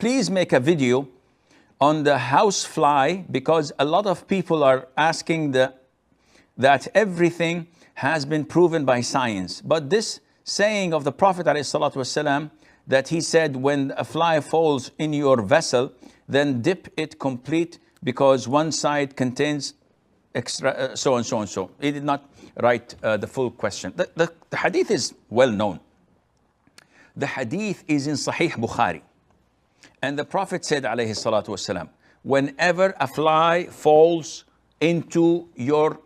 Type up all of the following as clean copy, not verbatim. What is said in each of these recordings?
please make a video on the housefly, because a lot of people are asking that everything has been proven by science. But this saying of the Prophet ﷺ, that he said, when a fly falls in your vessel, then dip it complete, because one side contains extra, so and so and so. He did not write the full question. The hadith is well known. The hadith is in Sahih Bukhari. And the Prophet said, alayhi salatu wasalam, whenever a fly falls into your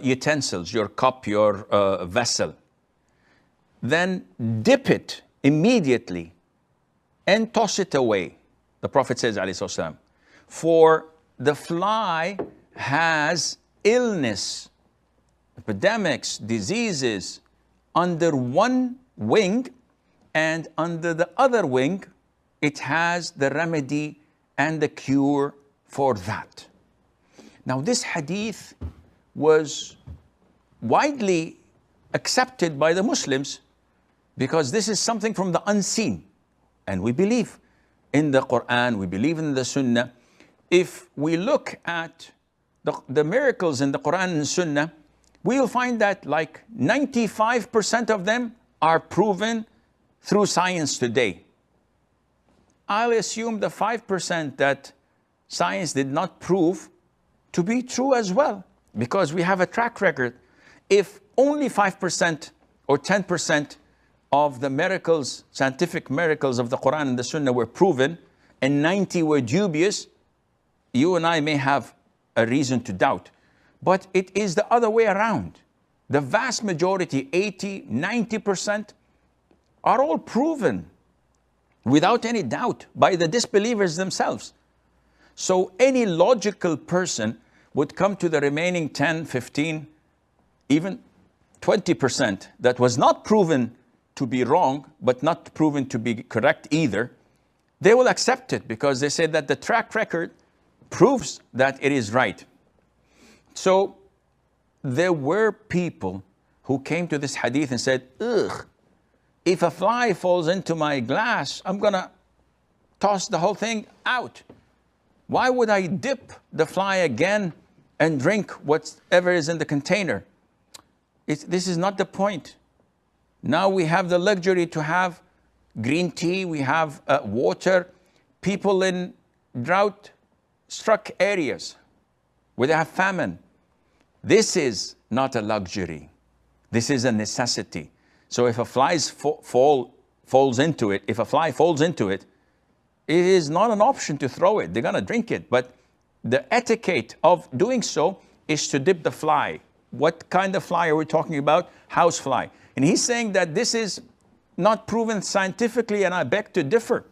utensils, your cup, your vessel, then dip it immediately and toss it away. The Prophet says, alayhi salatu wasalam, for the fly has illness, epidemics, diseases under one wing, and under the other wing, it has the remedy and the cure for that. Now, this hadith was widely accepted by the Muslims because this is something from the unseen. And we believe in the Quran, we believe in the Sunnah. If we look at the miracles in the Quran and Sunnah, we will find that like 95% of them are proven through science today. I'll assume the 5% that science did not prove to be true as well, because we have a track record. If only 5% or 10% of the miracles, scientific miracles of the Quran and the Sunnah were proven, and 90 were dubious, you and I may have a reason to doubt. But it is the other way around. The vast majority, 80, 90%, are all proven without any doubt by the disbelievers themselves. So any logical person would come to the remaining 10, 15, even 20% that was not proven to be wrong, but not proven to be correct either. They will accept it because they say that the track record proves that it is right. So there were people who came to this hadith and said, ugh, if a fly falls into my glass, I'm gonna toss the whole thing out. Why would I dip the fly again and drink whatever is in the container? This is not the point. Now we have the luxury to have green tea, we have water. People in drought-struck areas where they have famine. This is not a luxury. This is a necessity. So if a fly falls into it, it is not an option to throw it. They're gonna drink it. But the etiquette of doing so is to dip the fly. What kind of fly are we talking about? Housefly. And he's saying that this is not proven scientifically, and I beg to differ.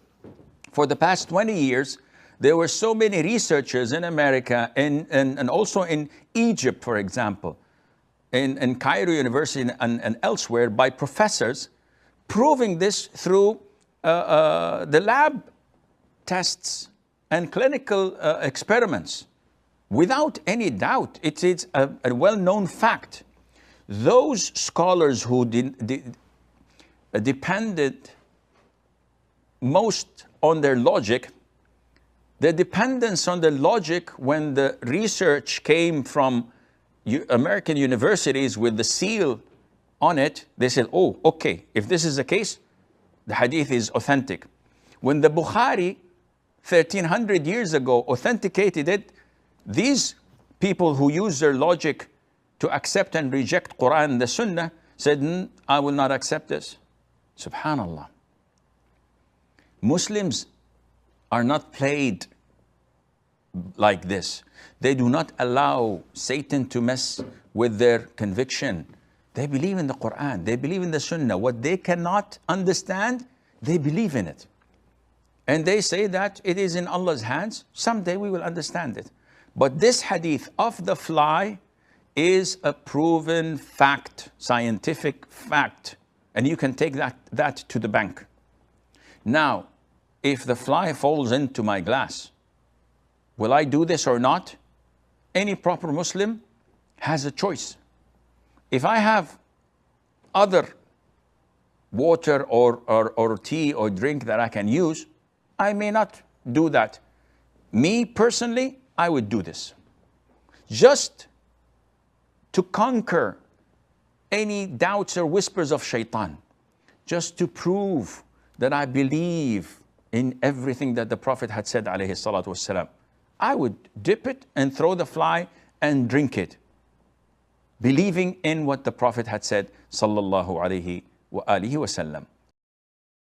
For the past 20 years, there were so many researchers in America and also in Egypt, for example, in Cairo University and elsewhere, by professors, proving this through the lab tests and clinical experiments. Without any doubt, it's a well-known fact. Those scholars who depended most on their logic, the dependence on the logic when the research came from American universities with the seal on it, they said, oh, okay, if this is the case, the hadith is authentic. When the Bukhari, 1300 years ago, authenticated it, these people who use their logic to accept and reject Quran and the Sunnah said, I will not accept this. Subhanallah. Muslims are not played like this. They do not allow Satan to mess with their conviction. They believe in the Quran. They believe in the Sunnah. What they cannot understand, they believe in it. And they say that it is in Allah's hands. Someday we will understand it. But this hadith of the fly is a proven fact, scientific fact. And you can take that to the bank. Now, if the fly falls into my glass, will I do this or not? Any proper Muslim has a choice. If I have other water or tea or drink that I can use, I may not do that. Me personally, I would do this. Just to conquer any doubts or whispers of shaitan. Just to prove that I believe in everything that the Prophet had said, alayhi salatu wasalam. I would dip it and throw the fly and drink it, believing in what the Prophet had said, sallallahu alayhi wa alihi wasallam.